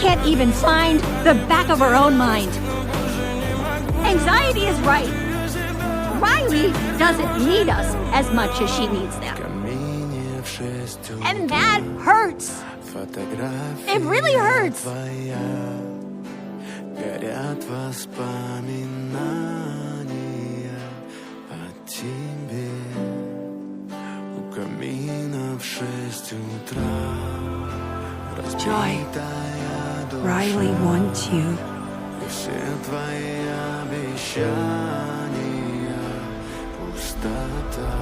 can't even find the back of her own mind. Anxiety is right. Riley doesn't need us as much as she needs them. And that hurts. It really hurts. Горят воспоминания о тебе. У камина в 6 утра. Joy, Riley wants you. И все твои обещания пустота.